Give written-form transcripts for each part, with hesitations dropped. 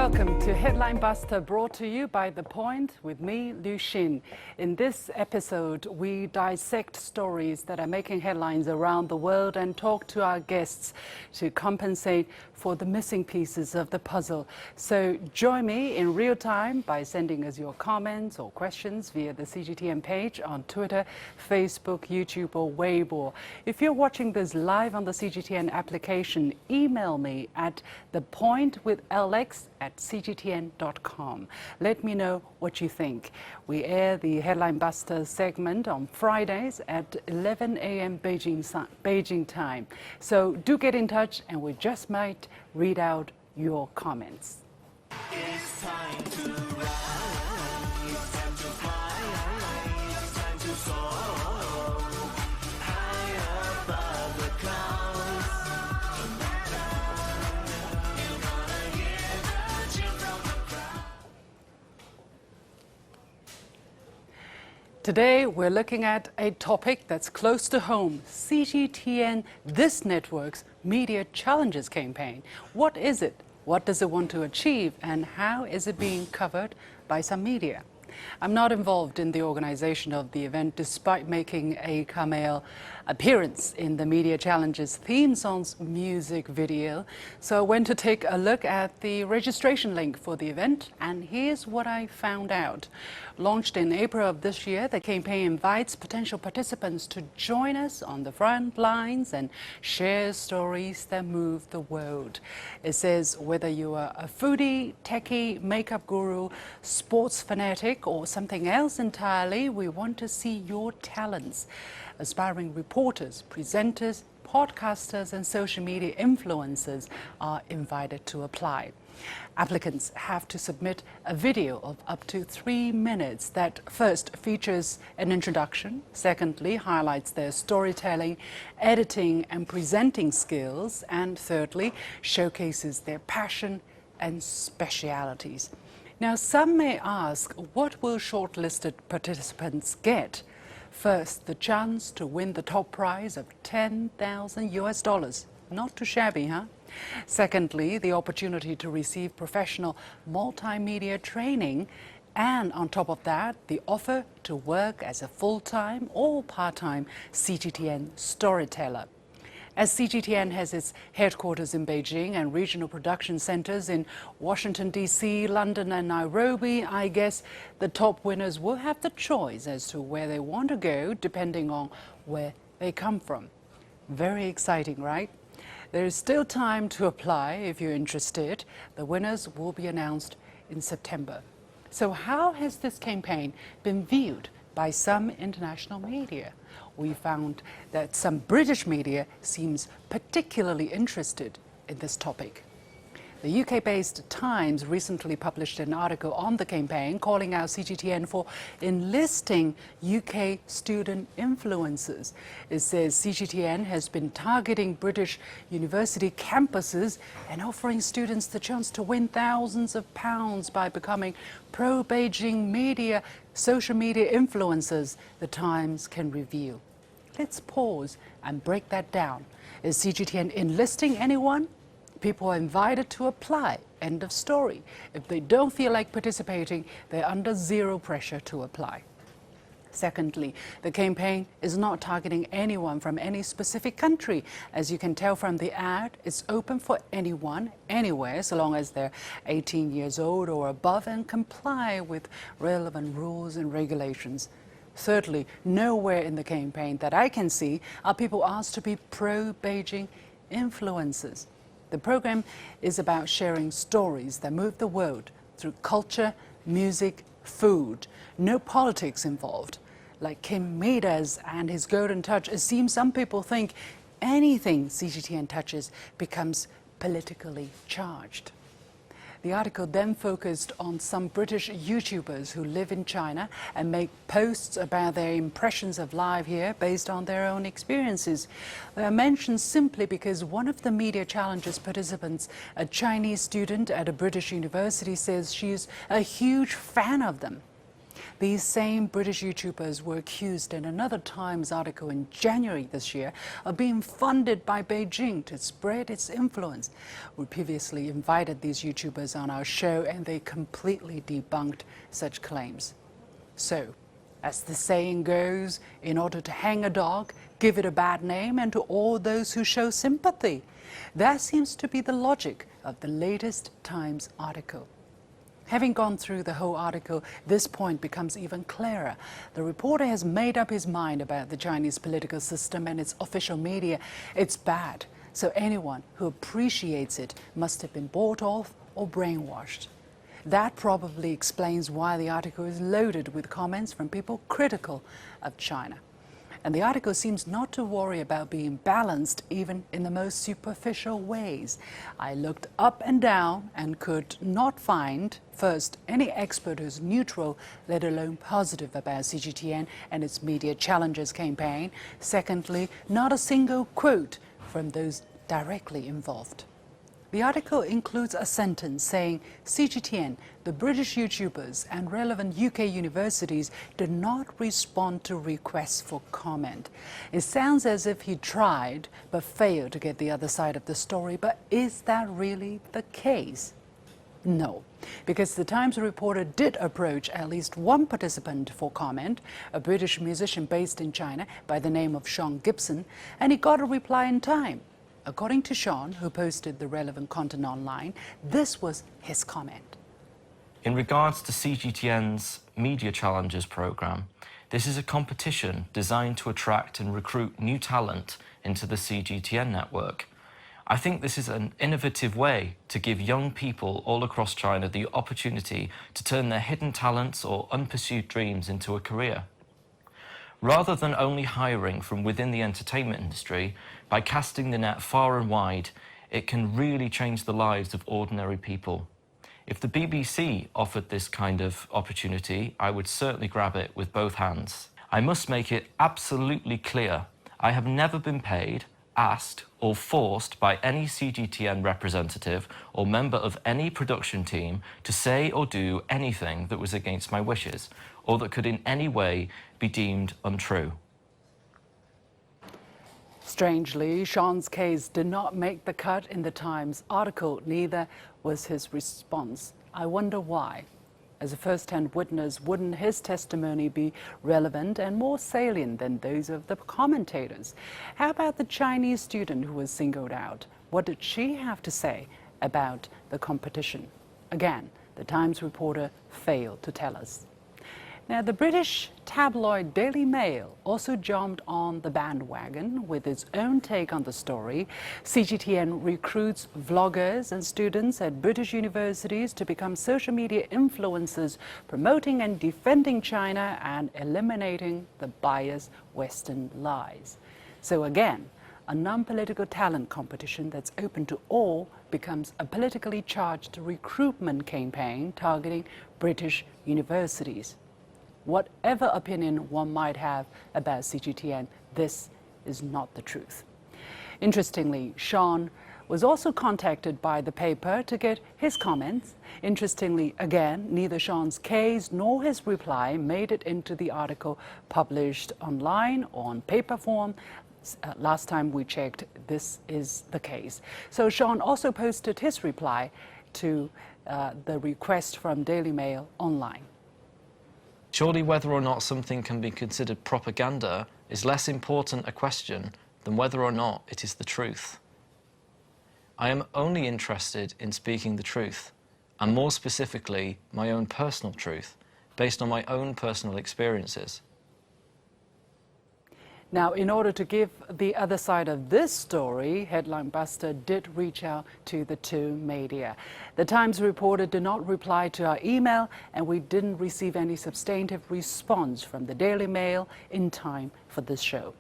Welcome to Headline Buster, brought to you by The Point with me, Liu Xin. In this episode, we dissect stories that are making headlines around the world and talk to our guests to compensate for the missing pieces of the puzzle. So join me in real time by sending us your comments or questions via the CGTN page on Twitter, Facebook, YouTube or Weibo. If you're watching this live on the CGTN application, email me at thepointwithlx@cgtn.com. Let me know what you think. We air the Headline Buster segment on Fridays at 11 a.m. Beijing time. So do get in touch and we just might read out your comments. It's time to rise, it's time to fly, it's time to soar high above the clouds. You're gonna hear the cheer from the crowd. Today, we're looking at a topic that's close to home, CGTN, this network's Media Challengers campaign. What is it? What does it want to achieve? And how is it being covered by some media? I'm not involved in the organization of the event, despite making a cameo appearance in the Media Challengers theme song's music video. So I went to take a look at the registration link for the event, and here's what I found out. Launched in April of this year, the campaign invites potential participants to join us on the front lines and share stories that move the world. It says whether you are a foodie, techie, makeup guru, sports fanatic, or something else entirely, we want to see your talents. Aspiring reporters, presenters, podcasters and social media influencers are invited to apply. Applicants have to submit a video of up to 3 minutes that first features an introduction, secondly highlights their storytelling, editing and presenting skills, and thirdly showcases their passion and specialities. Now, some may ask, what will shortlisted participants get? First, the chance to win the top prize of $10,000. Not too shabby, huh? Secondly, the opportunity to receive professional multimedia training. And on top of that, the offer to work as a full-time or part-time CGTN storyteller. As CGTN has its headquarters in Beijing and regional production centers in Washington, D.C., London and Nairobi, I guess the top winners will have the choice as to where they want to go depending on where they come from. Very exciting, right? There is still time to apply if you're interested. The winners will be announced in September. So how has this campaign been viewed by some international media? We found that some British media seems particularly interested in this topic. The UK-based Times recently published an article on the campaign calling out CGTN for enlisting UK student influencers. It says CGTN has been targeting British university campuses and offering students the chance to win thousands of pounds by becoming pro-Beijing media, social media influencers, the Times can reveal. Let's pause and break that down. Is CGTN enlisting anyone? People are invited to apply. End of story. If they don't feel like participating, they're under zero pressure to apply. Secondly, the campaign is not targeting anyone from any specific country. As you can tell from the ad, it's open for anyone, anywhere, so long as they're 18 years old or above and comply with relevant rules and regulations. Thirdly, nowhere in the campaign that I can see are people asked to be pro-Beijing influencers. The program is about sharing stories that move the world through culture, music, food. No politics involved. Like Kim Midas and his golden touch, it seems some people think anything CGTN touches becomes politically charged. The article then focused on some British YouTubers who live in China and make posts about their impressions of life here based on their own experiences. They are mentioned simply because one of the Media Challengers participants, a Chinese student at a British university, says she is a huge fan of them. These same British YouTubers were accused in another Times article in January this year of being funded by Beijing to spread its influence. We previously invited these YouTubers on our show and they completely debunked such claims. So, as the saying goes, in order to hang a dog, give it a bad name, and to all those who show sympathy. That seems to be the logic of the latest Times article. Having gone through the whole article, this point becomes even clearer. The reporter has made up his mind about the Chinese political system and its official media. It's bad, so anyone who appreciates it must have been bought off or brainwashed. That probably explains why the article is loaded with comments from people critical of China. And the article seems not to worry about being balanced even in the most superficial ways. I looked up and down and could not find, first, any expert who's neutral, let alone positive about CGTN and its Media Challengers campaign. Secondly, not a single quote from those directly involved. The article includes a sentence saying CGTN, the British YouTubers and relevant UK universities did not respond to requests for comment. It sounds as if he tried but failed to get the other side of the story, but is that really the case? No, because the Times reporter did approach at least one participant for comment, a British musician based in China by the name of SHAUN GIBSON, and he got a reply in time. According to SHAUN, who posted the relevant content online, this was his comment. In regards to CGTN's Media Challengers programme, this is a competition designed to attract and recruit new talent into the CGTN network. I think this is an innovative way to give young people all across China the opportunity to turn their hidden talents or unpursued dreams into a career. Rather than only hiring from within the entertainment industry, by casting the net far and wide, it can really change the lives of ordinary people. If the BBC offered this kind of opportunity, I would certainly grab it with both hands. I must make it absolutely clear, I have never been paid, asked or forced by any CGTN representative or member of any production team to say or do anything that was against my wishes or that could in any way be deemed untrue. Strangely, SHAUN's case did not make the cut in the Times article, neither was his response. I wonder why. As a first-hand witness, wouldn't his testimony be relevant and more salient than those of the commentators? How about the Chinese student who was singled out? What did she have to say about the competition? Again, the Times reporter failed to tell us. Now, the British tabloid Daily Mail also jumped on the bandwagon with its own take on the story. CGTN recruits vloggers and students at British universities to become social media influencers, promoting and defending China and eliminating the biased Western lies. So again, a non-political talent competition that's open to all becomes a politically charged recruitment campaign targeting British universities. Whatever opinion one might have about CGTN, this is not the truth. Interestingly, SHAUN was also contacted by the paper to get his comments. Interestingly, again, neither SHAUN's case nor his reply made it into the article published online or on paper form. Last time we checked, this is the case. So SHAUN also posted his reply to the request from Daily Mail online. Surely whether or not something can be considered propaganda is less important a question than whether or not it is the truth. I am only interested in speaking the truth, and more specifically, my own personal truth, based on my own personal experiences. Now, in order to give the other side of this story, Headline Buster did reach out to the two media. The Times reporter did not reply to our email, and we didn't receive any substantive response from the Daily Mail in time for this show.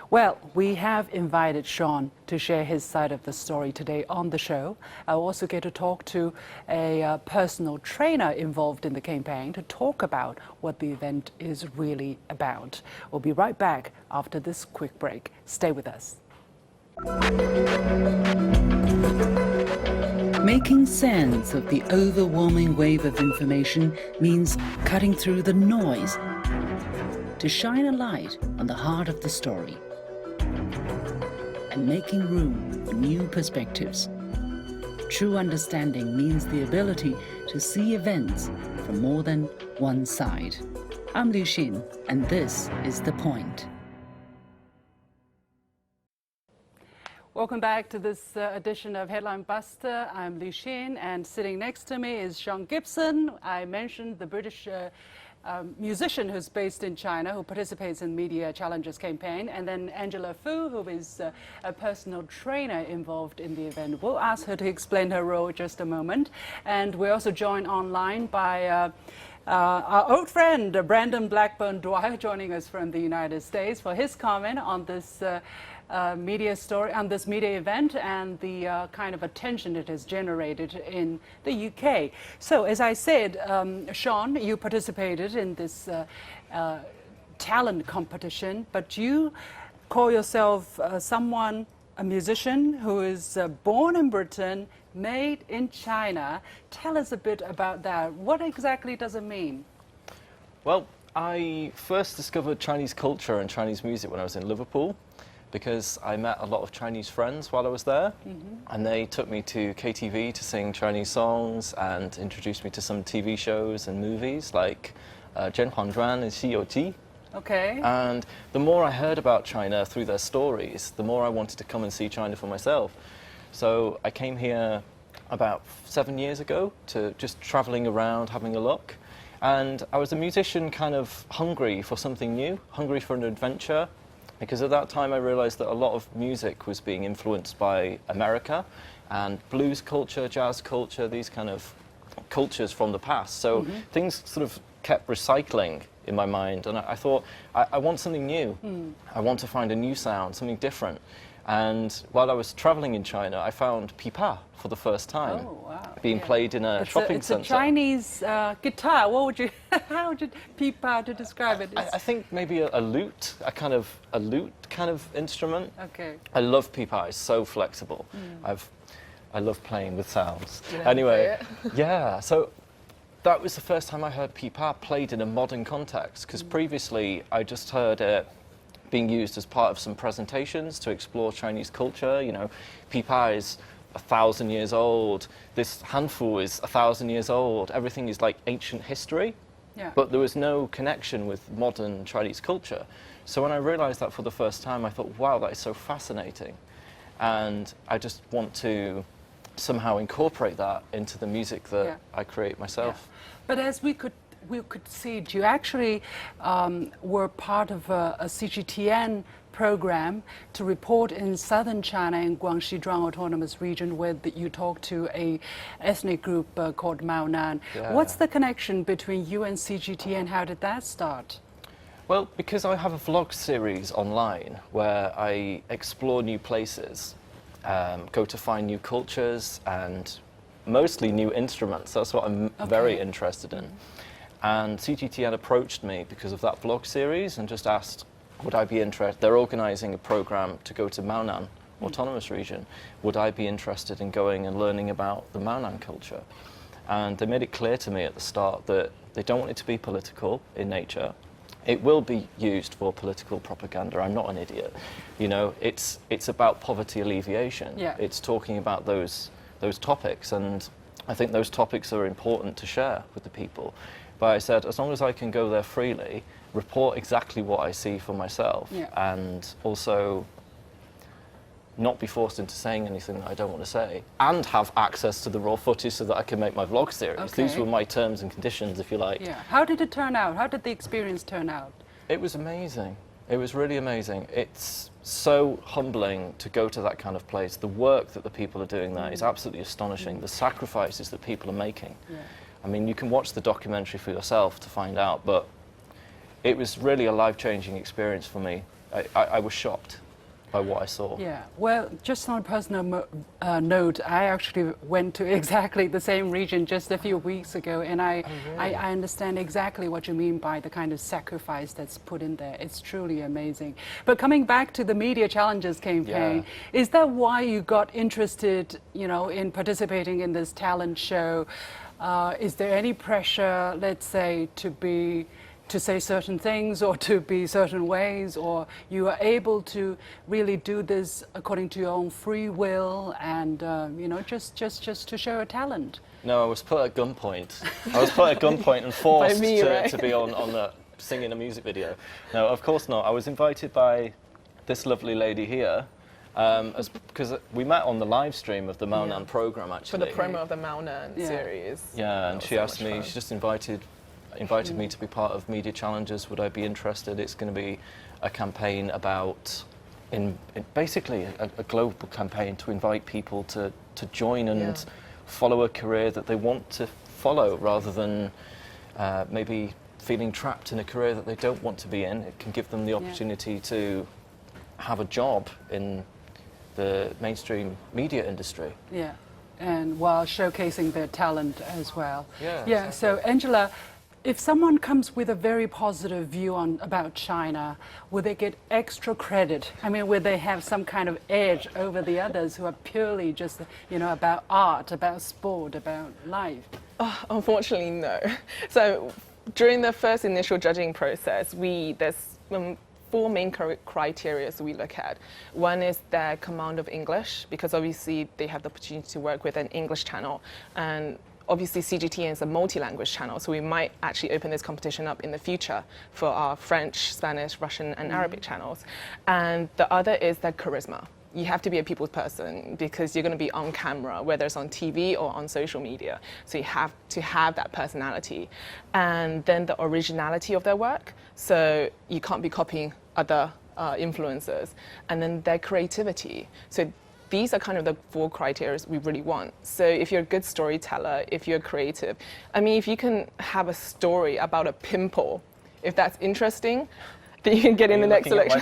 Well, we have invited SHAUN to share his side of the story today on the show. I'll also get to talk to a personal trainer involved in the campaign to talk about what the event is really about. We'll be right back after this quick break. Stay with us. Making sense of the overwhelming wave of information means cutting through the noise to shine a light on the heart of the story and making room for new perspectives. True understanding means the ability to see events from more than one side. I'm Liu Xin, and this is The Point. Welcome back to this edition of Headline Buster. I'm Liu Xin, and sitting next to me is SHAUN GIBSON. I mentioned the British musician who's based in China, who participates in Media Challengers campaign, and then Angela Fu, who is a personal trainer involved in the event. We'll ask her to explain her role in just a moment. And we're also joined online by our old friend, Brandon BLACKBURN-DWYER, joining us from the United States for his comment on this media story, on this media event, and the kind of attention it has generated in the UK. So, as I said, SHAUN, you participated in this talent competition, but you call yourself a musician who is born in Britain, made in China. Tell us a bit about that. What exactly does it mean? Well, I first discovered Chinese culture and Chinese music when I was in Liverpool, because I met a lot of Chinese friends while I was there, and they took me to KTV to sing Chinese songs and introduced me to some TV shows and movies like Zhen Huangzhuan and Xi You Ji. Okay. And the more I heard about China through their stories, the more I wanted to come and see China for myself. So I came here about 7 years ago, to just traveling around, having a look. And I was a musician kind of hungry for something new, hungry for an adventure, because at that time I realized that a lot of music was being influenced by America and blues culture, jazz culture, these kind of cultures from the past. So things sort of kept recycling in my mind, and I thought, I want something new. I want to find a new sound, something different. And while I was traveling in China, I found pipa for the first time, being played in a shopping center. It's a Chinese guitar. What would you, how would you pipa to describe it? I think maybe a lute, a lute kind of instrument. Okay. I love pipa. It's so flexible. I love playing with sounds. Anyway, yeah. So that was the first time I heard pipa played in a modern context, because previously I just heard it being used as part of some presentations to explore Chinese culture. You know, pipa is 1,000 years old, this handful is 1,000 years old, everything is like ancient history, but there was no connection with modern Chinese culture. So when I realized that for the first time, I thought, wow, that is so fascinating. And I just want to somehow incorporate that into the music that I create myself. But as we could see, you actually were part of a CGTN program to report in southern China, in Guangxi Zhuang Autonomous Region, where you talked to a ethnic group called Maonan. What's the connection between you and CGTN? How did that start? Well, because I have a vlog series online where I explore new places, go to find new cultures and mostly new instruments. That's what I'm very interested in. And CGTN approached me because of that vlog series and just asked, would I be interested? They're organizing a program to go to Maonan Autonomous Region. Would I be interested in going and learning about the Maonan culture? And they made it clear to me at the start that they don't want it to be political in nature. It will be used for political propaganda. I'm not an idiot. You know, it's about poverty alleviation. It's talking about those topics, and I think those topics are important to share with the people. But I said, as long as I can go there freely, report exactly what I see for myself, and also not be forced into saying anything that I don't want to say, and have access to the raw footage so that I can make my vlog series. These were my terms and conditions, if you like. How did it turn out? How did the experience turn out? It was amazing. It was really amazing. It's so humbling to go to that kind of place. The work that the people are doing there is absolutely astonishing. The sacrifices that people are making. I mean, you can watch the documentary for yourself to find out, but it was really a life-changing experience for me. I was shocked. by what I saw. Yeah, well, just on a personal note, I actually went to exactly the same region just a few weeks ago, and I understand exactly what you mean by the kind of sacrifice that's put in there. It's truly amazing. But coming back to the Media Challengers campaign, is that why you got interested, you know, in participating in this talent show? Is there any pressure, let's say, to say certain things or to be certain ways, or you are able to really do this according to your own free will and you know, just to show a talent? No, I was put at gunpoint. I was put at gunpoint and forced me, right? to be on singing a music video. No, of course not. I was invited by this lovely lady here, because we met on the live stream of the Maonan program, actually. For the promo of the Maonan series. Yeah, and That she was so asked much me, fun. she just invited me to be part of Media Challengers. Would I be interested? It's going to be a campaign about, basically a global campaign to invite people to join and follow a career that they want to follow, rather than maybe feeling trapped in a career that they don't want to be in. It can give them the opportunity to have a job in the mainstream media industry. Yeah, and while showcasing their talent as well. Yeah, Yeah. So Angela, if someone comes with a very positive view about China, will they get extra credit? I mean, will they have some kind of edge over the others who are purely just, you know, about art, about sport, about life? Unfortunately, no. So during the first initial judging process, there's 4 main criteria we look at. One is their command of English, because obviously they have the opportunity to work with an English channel, and obviously CGTN is a multi-language channel, so we might actually open this competition up in the future for our French, Spanish, Russian and Arabic channels. And the other is their charisma. You have to be a people's person because you're going to be on camera, whether it's on TV or on social media. So you have to have that personality. And then the originality of their work. So you can't be copying other influencers. And then their creativity. So these are kind of the 4 criteria we really want. So if you're a good storyteller, if you're creative, I mean, if you can have a story about a pimple, if that's interesting, then you can get in the next selection.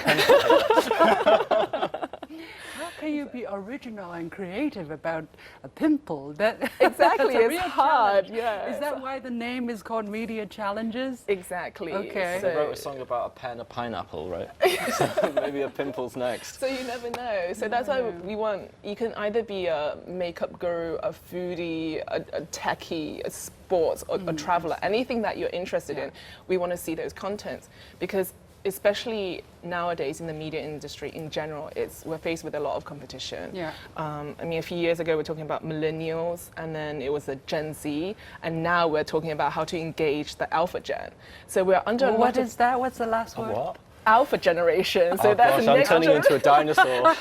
How can you be original and creative about a pimple? Exactly, that's a it's real hard, challenge. yeah. Is that why the name is called Media Challengers? Exactly. Okay. They wrote a song about a pen, a pineapple, right? So maybe a pimple's next. So you never know. So that's why we want, you can either be a makeup guru, a foodie, a techie, a sports, or a traveler, anything that you're interested in. We want to see those contents, because especially nowadays in the media industry in general, we're faced with a lot of competition. Yeah. I mean, a few years ago, we're talking about millennials, and then it was the Gen Z, and now we're talking about how to engage the Alpha Gen. So we're under a lot What of is that? What's the last word? What? Alpha generation. So Oh that's gosh, the I'm next turning into a dinosaur.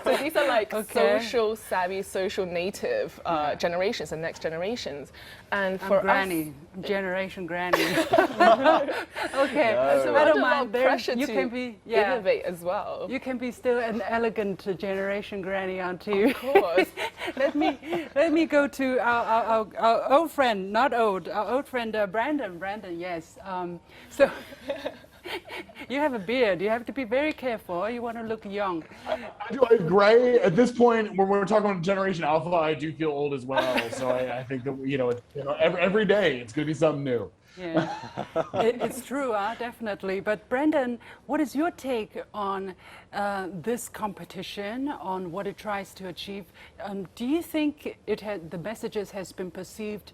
So these are like Okay. social savvy, social native generations, the next generations. And for I'm Granny, Generation Granny. Okay, us, so I don't a lot mind. of There, pressure you to can be, innovate as well. You can be still an elegant Generation Granny, aren't you? Of course. let me go to our old friend, not old, our old friend Brandon. Brandon, yes. So. You have a beard. You have to be very careful. You want to look young. I do. Gray. At this point, when we're talking about Generation Alpha, I do feel old as well. So I think that every day it's going to be something new. Yeah, it's true, definitely. But Brendan, what is your take on this competition, on what it tries to achieve? Do you think the messages has been perceived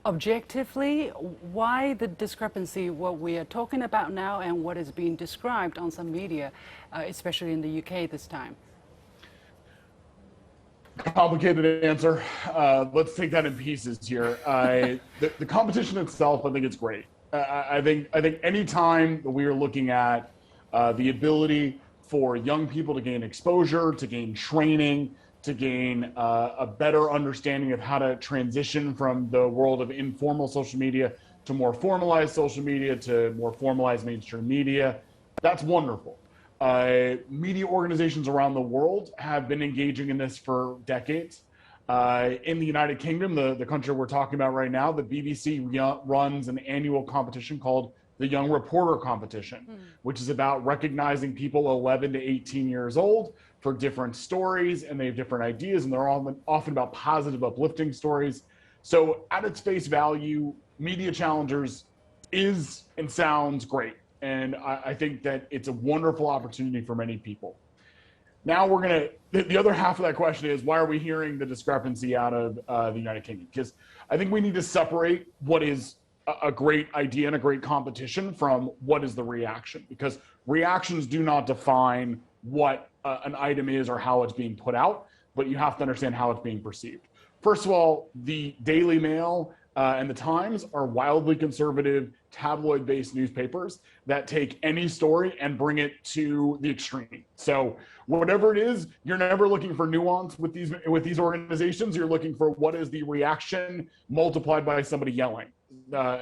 objectively? Why the discrepancy, what we are talking about now and what is being described on some media, especially in the UK this time? Complicated answer. Let's take that in pieces here. The competition itself, I think it's great. I think any time that we are looking at the ability for young people to gain exposure, to gain training, to gain a better understanding of how to transition from the world of informal social media to more formalized social media to more formalized mainstream media, that's wonderful. Media organizations around the world have been engaging in this for decades. In the United Kingdom, the country we're talking about right now, the BBC runs an annual competition called the Young Reporter competition, which is about recognizing people 11 to 18 years old for different stories, and they have different ideas, and they're often about positive, uplifting stories. So at its face value, Media Challengers is and sounds great. And I think that it's a wonderful opportunity for many people. Now the other half of that question is, why are we hearing the discrepancy out of the United Kingdom? Because I think we need to separate what is a great idea and a great competition from what is the reaction, because reactions do not define what an item is or how it's being put out, but you have to understand how it's being perceived. First of all, the Daily Mail and the Times are wildly conservative, tabloid-based newspapers that take any story and bring it to the extreme. So whatever it is, you're never looking for nuance with these organizations. You're looking for what is the reaction multiplied by somebody yelling,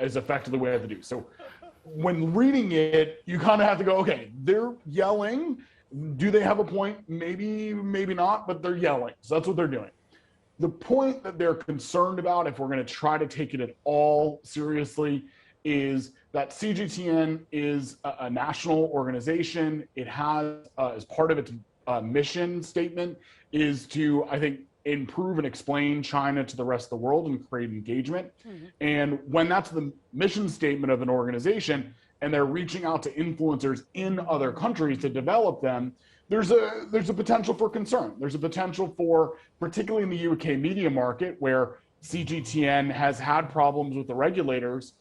is effectively what you have to do. So when reading it, you kind of have to go, okay, they're yelling. Do they have a point? Maybe, maybe not, but they're yelling. So that's what they're doing. The point that they're concerned about, if we're going to try to take it at all seriously, is that CGTN is a national organization. It has, as part of its mission statement, is to, I think, improve and explain China to the rest of the world and create engagement. And when that's the mission statement of an organization, and they're reaching out to influencers in other countries to develop them, there's a potential for concern. There's a potential for, particularly in the UK media market, where CGTN has had problems with the regulators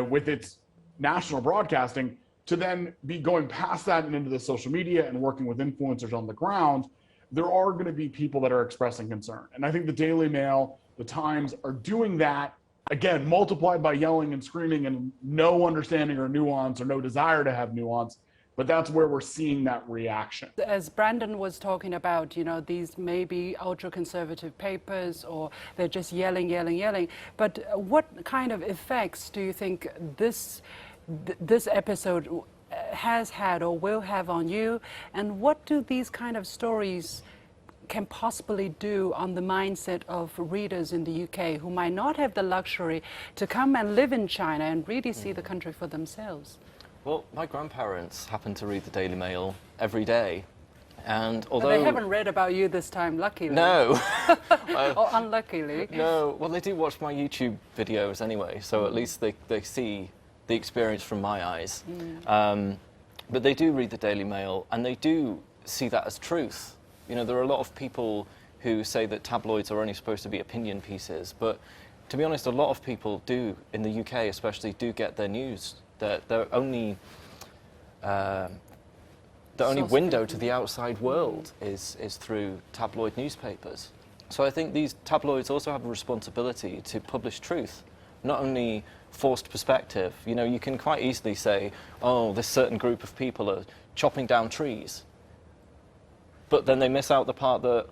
with its national broadcasting, to then be going past that and into the social media and working with influencers on the ground. There are going to be people that are expressing concern. And I think the Daily Mail, the Times are doing that, again, multiplied by yelling and screaming and no understanding or nuance or no desire to have nuance. But that's where we're seeing that reaction. As Brandon was talking about, you know, these may be ultra-conservative papers, or they're just yelling, yelling, yelling. But what kind of effects do you think this episode has had or will have on you? And what do these kind of stories can possibly do on the mindset of readers in the UK who might not have the luxury to come and live in China and really see the country for themselves? Well, my grandparents happen to read the Daily Mail every day, and although But they haven't read about you this time, luckily. No. Or unluckily. No, well, they do watch my YouTube videos anyway, so at least they see the experience from my eyes. But they do read the Daily Mail, and they do see that as truth. You know, there are a lot of people who say that tabloids are only supposed to be opinion pieces, but to be honest, a lot of people do, in the UK especially, do get their news. Their only window to the outside world is through tabloid newspapers. So I think these tabloids also have a responsibility to publish truth, not only forced perspective. You know, you can quite easily say, oh, this certain group of people are chopping down trees. But then they miss out the part that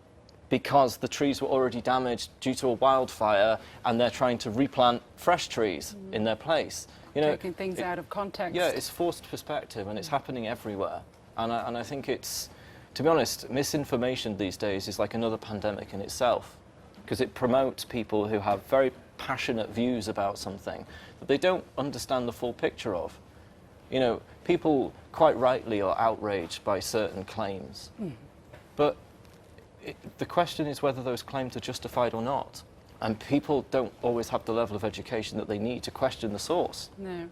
because the trees were already damaged due to a wildfire and they're trying to replant fresh trees in their place. You know, taking things out of context. Yeah, it's forced perspective, and it's happening everywhere. And I think it's, to be honest, misinformation these days is like another pandemic in itself, because it promotes people who have very passionate views about something that they don't understand the full picture of. You know, people quite rightly are outraged by certain claims, but the question is whether those claims are justified or not. And people don't always have the level of education that they need to question the source. No.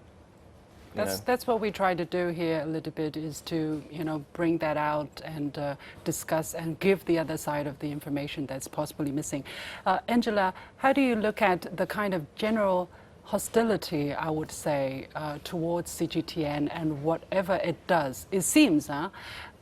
That's what we try to do here a little bit, is to, you know, bring that out and discuss and give the other side of the information that's possibly missing. Angela, how do you look at the kind of general hostility, I would say, towards CGTN and whatever it does? It seems,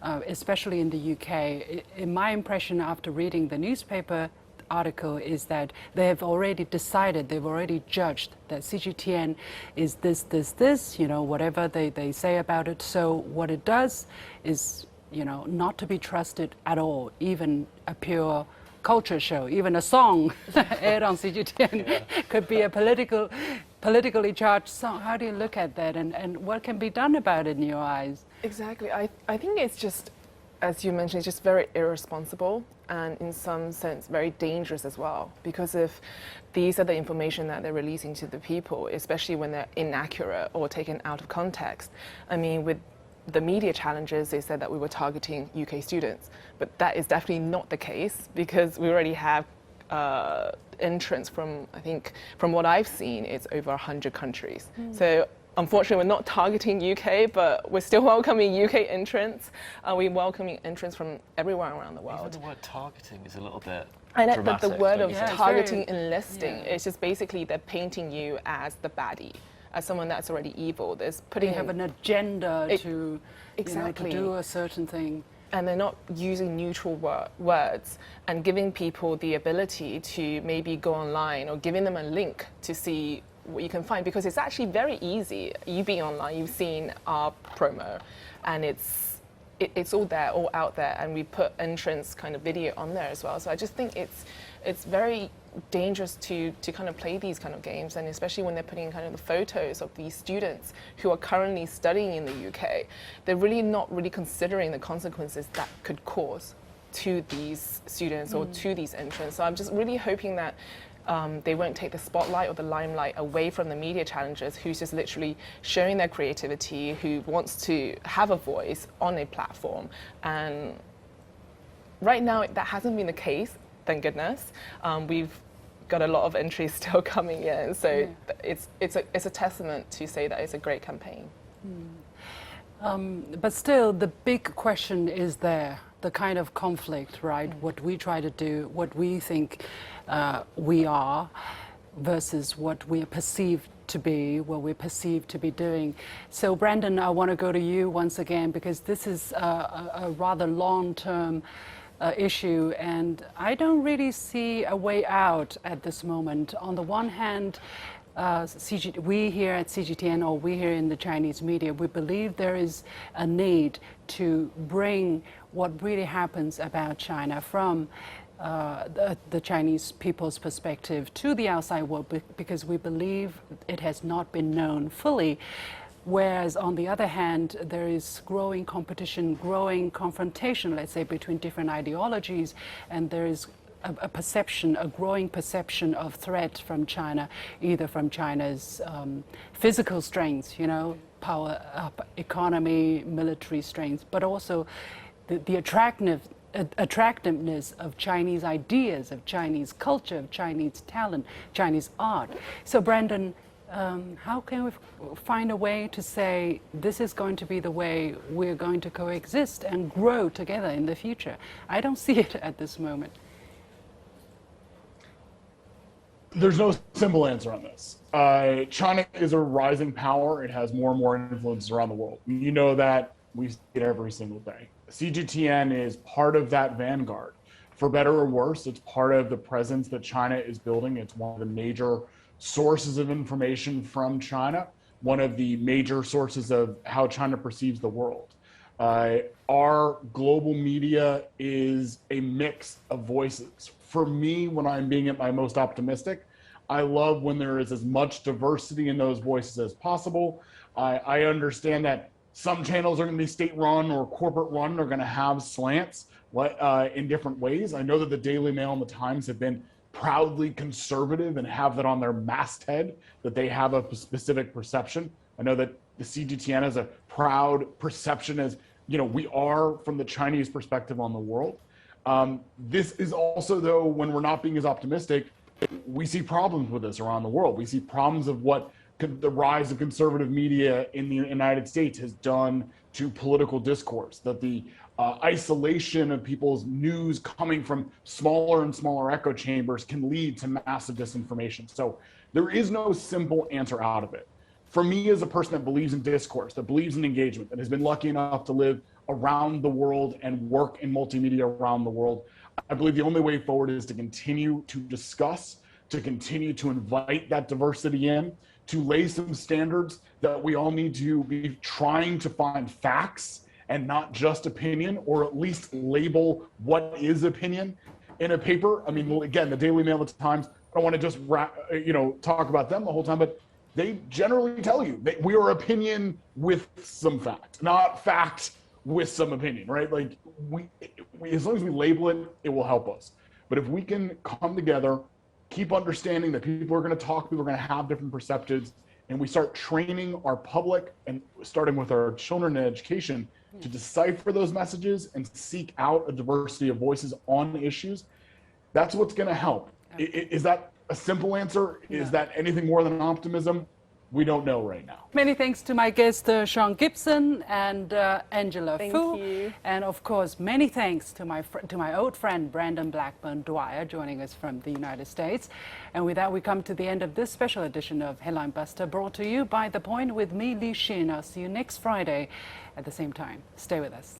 especially in the UK, in my impression after reading the newspaper article, is that they have already decided, they've already judged that CGTN is this, you know, whatever they say about it. So what it does is, you know, not to be trusted at all, even a pure culture show, even a song aired on CGTN could be a politically charged song. How do you look at that, and what can be done about it in your eyes? Exactly. I think it's just as you mentioned, it's just very irresponsible and in some sense very dangerous as well. Because if these are the information that they're releasing to the people, especially when they're inaccurate or taken out of context. I mean, with the media challenges, they said that we were targeting UK students, but that is definitely not the case because we already have entrants from, I think, from what I've seen, it's over 100 countries. So unfortunately, we're not targeting UK, but we're still welcoming UK entrants. We're welcoming entrants from everywhere around the world. Even the word targeting is a little bit And dramatic. the word of Yeah, it's targeting very- and listing, yeah. it's just basically they're painting you as the baddie, as someone that's already evil. There's They putting have an agenda It- to, you know, exactly. to do a certain thing. and they're not using neutral words and giving people the ability to maybe go online or giving them a link to see what you can find, because it's actually very easy. You being online, you've seen our promo, and it's all there, all out there, and we put entrance kind of video on there as well. So I just think it's very dangerous to kind of play these kind of games, and especially when they're putting kind of the photos of these students who are currently studying in the UK. They're really not really considering the consequences that could cause to these students or to these entrants. So I'm just really hoping that they won't take the spotlight or the limelight away from the media challengers, who's just literally showing their creativity, who wants to have a voice on a platform. And right now, that hasn't been the case, thank goodness. We've got a lot of entries still coming in, so it's a testament to say that it's a great campaign. But still, the big question is there, the kind of conflict, right? What we try to do, what we think we are versus what we are perceived to be, what we're perceived to be doing. So Brandon, I want to go to you once again, because this is a rather long-term issue, and I don't really see a way out at this moment. On the one hand, we here at CGTN, or we here in the Chinese media, we believe there is a need to bring what really happens about China from the Chinese people's perspective to the outside world, because we believe it has not been known fully. Whereas on the other hand, there is growing competition, growing confrontation, let's say, between different ideologies, and there is a perception, a growing perception of threat from China, either from China's physical strengths, you know, power, economy, military strengths, but also the attractiveness of Chinese ideas, of Chinese culture, of Chinese talent, Chinese art. So Brandon, how can we find a way to say this is going to be the way we're going to coexist and grow together in the future? I don't see it at this moment. There's no simple answer on this. China is a rising power. It has more and more influence around the world. You know that. We see it every single day. CGTN is part of that vanguard. For better or worse, it's part of the presence that China is building. It's one of the major sources of information from China, one of the major sources of how China perceives the world. Our global media is a mix of voices. For me, when I'm being at my most optimistic, I love when there is as much diversity in those voices as possible. I understand that some channels are going to be state-run or corporate-run, are going to have slants in different ways. I know that the Daily Mail and the Times have been proudly conservative and have that on their masthead, that they have a specific perception. I know that the CGTN has a proud perception as, you know, we are from the Chinese perspective on the world. This is also, though, when we're not being as optimistic, we see problems with this around the world. We see problems of what the rise of conservative media in the United States has done to political discourse, that the isolation of people's news coming from smaller and smaller echo chambers can lead to massive disinformation. So there is no simple answer out of it. For me, as a person that believes in discourse, that believes in engagement, that has been lucky enough to live around the world and work in multimedia around the world, I believe the only way forward is to continue to discuss, to continue to invite that diversity in, to lay some standards that we all need to be trying to find facts and not just opinion, or at least label what is opinion in a paper. I mean, again, the Daily Mail, the Times, I don't want to just talk about them the whole time, but they generally tell you that we are opinion with some fact, not fact with some opinion, right? Like we as long as we label it, it will help us. But if we can come together, keep understanding that people are going to talk, people are going to have different perspectives, and we start training our public and starting with our children in education to decipher those messages and seek out a diversity of voices on issues, that's what's going to help. Is that a simple answer? Is that anything more than optimism? We don't know right now. Many thanks to my guests, SHAUN GIBSON and Angela Thank Fu. you. And of course, many thanks to my old friend, Brandon BLACKBURN-DWYER, joining us from the United States. And with that, we come to the end of this special edition of Headline Buster, brought to you by The Point with me, Li Xin. I'll see you next Friday at the same time. Stay with us.